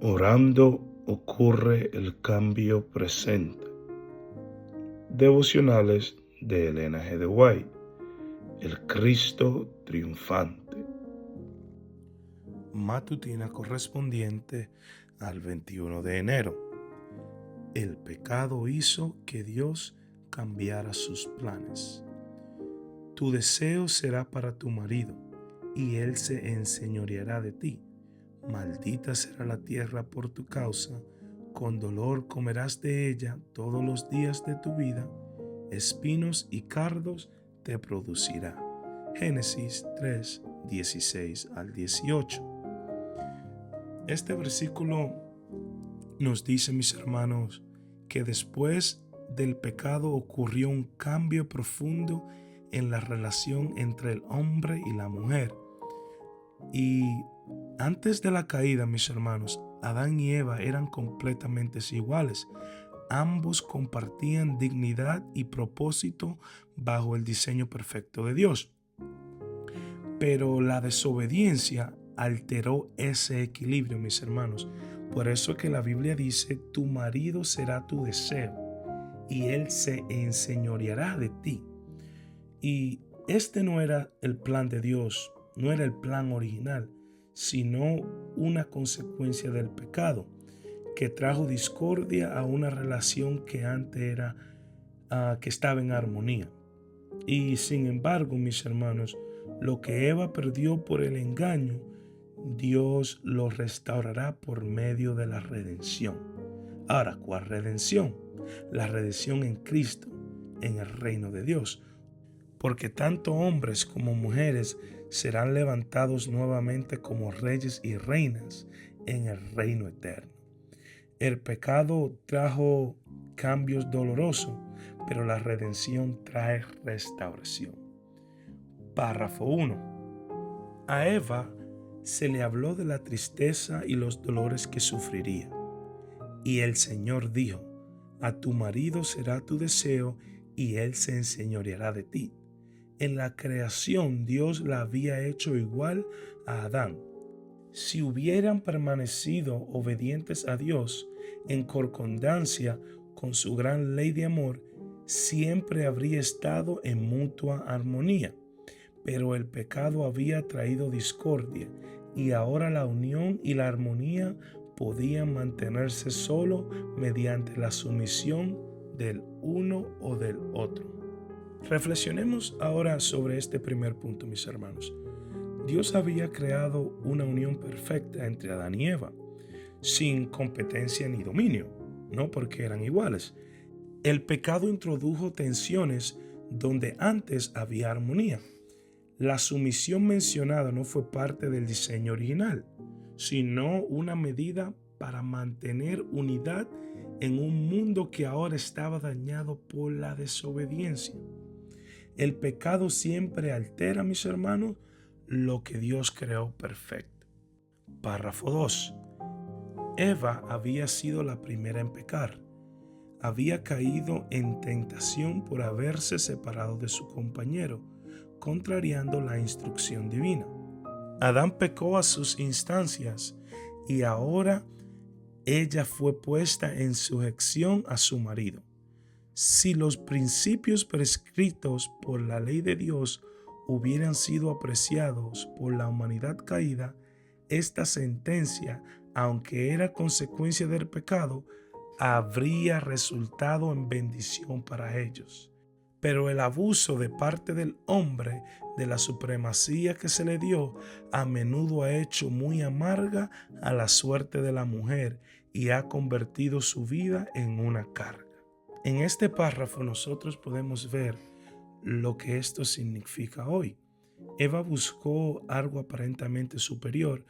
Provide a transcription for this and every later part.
Orando ocurre el cambio presente. Devocionales de Elena G. de White. El Cristo triunfante. Matutina correspondiente al 21 de enero. El pecado hizo que Dios cambiara sus planes. Tu deseo será para tu marido, y él se enseñoreará de ti. Maldita será la tierra por tu causa, con dolor comerás de ella todos los días de tu vida, espinos y cardos te producirá. Génesis 3, 16 al 18. Este versículo nos dice, mis hermanos, que después del pecado ocurrió un cambio profundo en la relación entre el hombre y la mujer. Y antes de la caída, mis hermanos, Adán y Eva eran completamente iguales. Ambos compartían dignidad y propósito bajo el diseño perfecto de Dios. Pero la desobediencia alteró ese equilibrio, mis hermanos. Por eso que la Biblia dice, tu marido será tu deseo y él se enseñoreará de ti. Y este no era el plan de Dios, no era el plan original, sino una consecuencia del pecado que trajo discordia a una relación que antes era que estaba en armonía. Y sin embargo, mis hermanos, lo que Eva perdió por el engaño, Dios lo restaurará por medio de la redención. Ahora, ¿cuál redención? La redención en Cristo, en el reino de Dios. Porque tanto hombres como mujeres serán levantados nuevamente como reyes y reinas en el reino eterno. El pecado trajo cambios dolorosos, pero la redención trae restauración. Párrafo 1. A Eva se le habló de la tristeza y los dolores que sufriría. Y el Señor dijo, a tu marido será tu deseo y él se enseñoreará de ti. En la creación Dios la había hecho igual a Adán. Si hubieran permanecido obedientes a Dios en concordancia con su gran ley de amor, siempre habría estado en mutua armonía. Pero el pecado había traído discordia y ahora la unión y la armonía podían mantenerse solo mediante la sumisión del uno o del otro. Reflexionemos ahora sobre este primer punto, mis hermanos. Dios había creado una unión perfecta entre Adán y Eva, sin competencia ni dominio, no porque eran iguales. El pecado introdujo tensiones donde antes había armonía. La sumisión mencionada no fue parte del diseño original, sino una medida para mantener unidad en un mundo que ahora estaba dañado por la desobediencia. El pecado siempre altera, mis hermanos, lo que Dios creó perfecto. Párrafo 2. Eva había sido la primera en pecar. Había caído en tentación por haberse separado de su compañero, contrariando la instrucción divina. Adán pecó a sus instancias y ahora ella fue puesta en sujeción a su marido. Si los principios prescritos por la ley de Dios hubieran sido apreciados por la humanidad caída, esta sentencia, aunque era consecuencia del pecado, habría resultado en bendición para ellos. Pero el abuso de parte del hombre de la supremacía que se le dio a menudo ha hecho muy amarga a la suerte de la mujer y ha convertido su vida en una carga. En este párrafo nosotros podemos ver lo que esto significa hoy. Eva buscó algo aparentemente superior,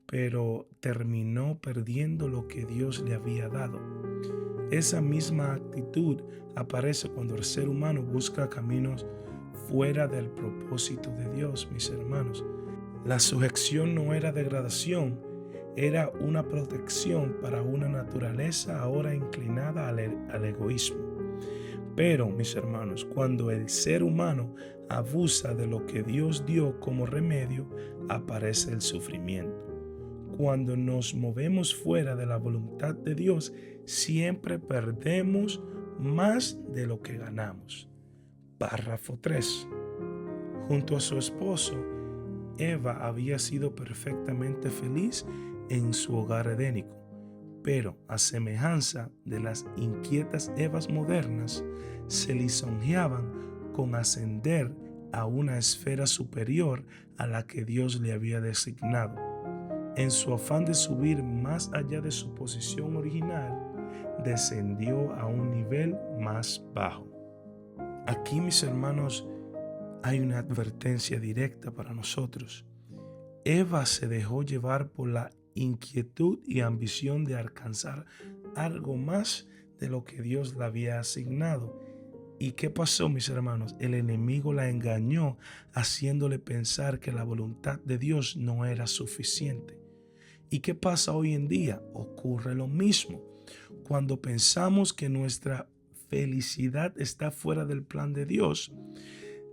pero terminó perdiendo lo que Dios le había dado. Esa misma actitud aparece cuando el ser humano busca caminos fuera del propósito de Dios, mis hermanos. La sujeción no era degradación, era una protección para una naturaleza ahora inclinada al egoísmo. Pero, mis hermanos, cuando el ser humano abusa de lo que Dios dio como remedio, aparece el sufrimiento. cuando nos movemos fuera de la voluntad de Dios, siempre perdemos más de lo que ganamos. Párrafo 3. Junto a su esposo, Eva había sido perfectamente feliz en su hogar edénico, pero a semejanza de las inquietas Evas modernas, se lisonjeaban con ascender a una esfera superior a la que Dios le había designado. En su afán de subir más allá de su posición original, descendió a un nivel más bajo. Aquí, mis hermanos, hay una advertencia directa para nosotros. Eva se dejó llevar por la inquietud y ambición de alcanzar algo más de lo que Dios le había asignado. ¿Y qué pasó, mis hermanos? El enemigo la engañó, haciéndole pensar que la voluntad de Dios no era suficiente. ¿Y qué pasa hoy en día? Ocurre lo mismo. Cuando pensamos que nuestra felicidad está fuera del plan de Dios,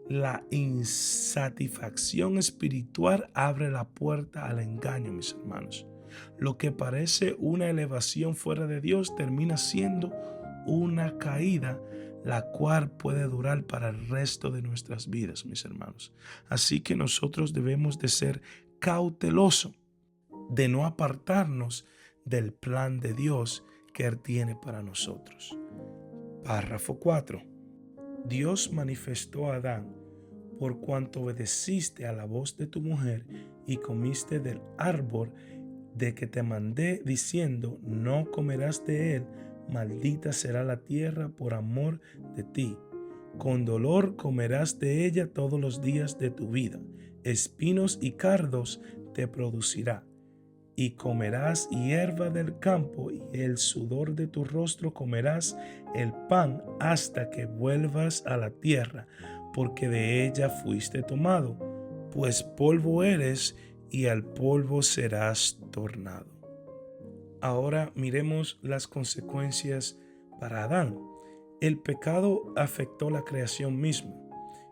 la insatisfacción espiritual abre la puerta al engaño, mis hermanos. Lo que parece una elevación fuera de Dios termina siendo una caída, la cual puede durar para el resto de nuestras vidas, mis hermanos. Así que nosotros debemos de ser cautelosos, de no apartarnos del plan de Dios que Él tiene para nosotros. Párrafo 4. Dios manifestó a Adán: por cuanto obedeciste a la voz de tu mujer y comiste del árbol de que te mandé, diciendo, no comerás de él, maldita será la tierra por amor de ti. Con dolor comerás de ella todos los días de tu vida. Espinos y cardos te producirá. Y comerás hierba del campo, y el sudor de tu rostro comerás el pan hasta que vuelvas a la tierra, porque de ella fuiste tomado, pues polvo eres y al polvo serás tornado. Ahora miremos las consecuencias para Adán. El pecado afectó la creación misma,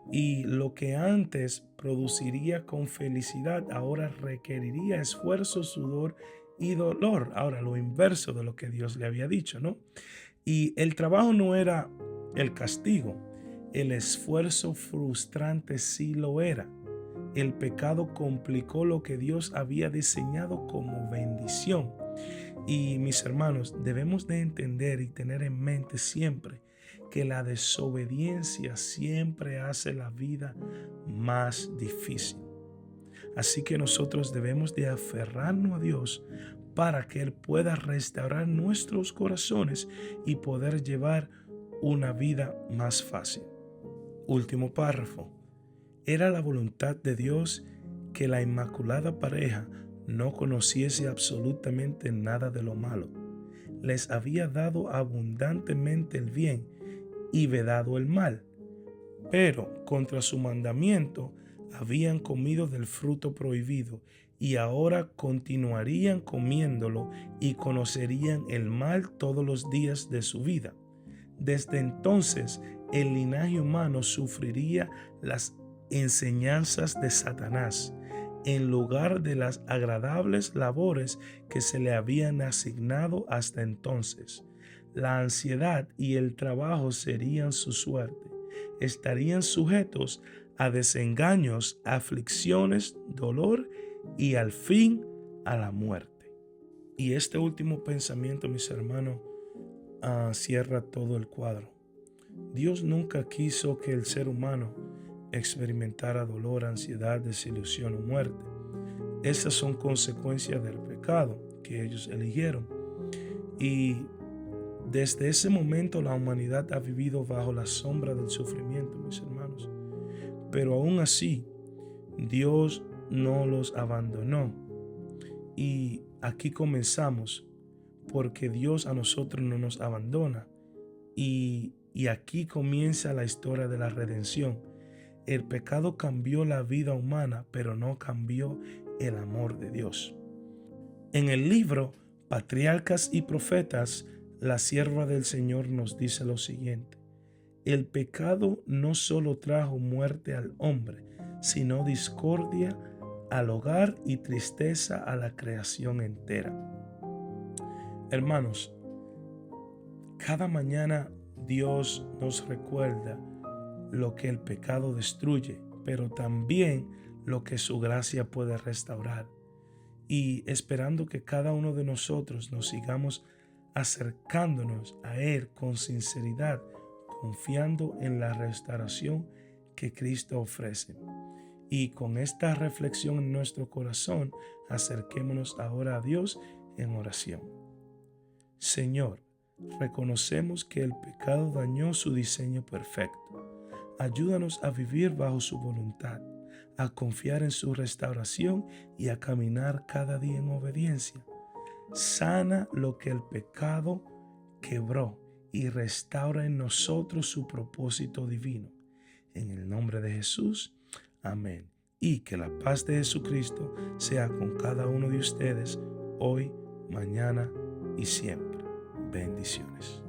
y lo que antes produciría con felicidad ahora requeriría esfuerzo, sudor y dolor. Ahora, lo inverso de lo que Dios le había dicho, ¿no? Y el trabajo no era el castigo, el esfuerzo frustrante sí lo era. El pecado complicó lo que Dios había diseñado como bendición. Y mis hermanos, debemos de entender y tener en mente siempre que la desobediencia siempre hace la vida más difícil. Así que nosotros debemos de aferrarnos a Dios para que Él pueda restaurar nuestros corazones y poder llevar una vida más fácil. Último párrafo. Era la voluntad de Dios que la inmaculada pareja no conociese absolutamente nada de lo malo. Les había dado abundantemente el bien y vedado el mal, pero contra su mandamiento habían comido del fruto prohibido, y ahora continuarían comiéndolo y conocerían el mal todos los días de su vida. Desde entonces el linaje humano sufriría las enseñanzas de Satanás en lugar de las agradables labores que se le habían asignado hasta entonces. La ansiedad y el trabajo serían su suerte. Estarían sujetos a desengaños, aflicciones, dolor y al fin a la muerte. Y este último pensamiento, mis hermanos, cierra todo el cuadro. Dios nunca quiso que el ser humano experimentara dolor, ansiedad, desilusión o muerte. Esas son consecuencias del pecado que ellos eligieron. Y desde ese momento la humanidad ha vivido bajo la sombra del sufrimiento, mis hermanos. Pero aún así, Dios no los abandonó. Y aquí comenzamos, porque Dios a nosotros no nos abandona. Y aquí comienza la historia de la redención. El pecado cambió la vida humana, pero no cambió el amor de Dios. En el libro Patriarcas y Profetas, la sierva del Señor nos dice lo siguiente: el pecado no solo trajo muerte al hombre, sino discordia al hogar y tristeza a la creación entera. Hermanos, cada mañana Dios nos recuerda lo que el pecado destruye, pero también lo que su gracia puede restaurar. Y esperando que cada uno de nosotros nos sigamos acercándonos a Él con sinceridad, confiando en la restauración que Cristo ofrece. Y con esta reflexión en nuestro corazón, acerquémonos ahora a Dios en oración. Señor, reconocemos que el pecado dañó su diseño perfecto. Ayúdanos a vivir bajo su voluntad, a confiar en su restauración y a caminar cada día en obediencia. Sana lo que el pecado quebró y restaura en nosotros su propósito divino. En el nombre de Jesús, amén. Y que la paz de Jesucristo sea con cada uno de ustedes hoy, mañana y siempre. Bendiciones.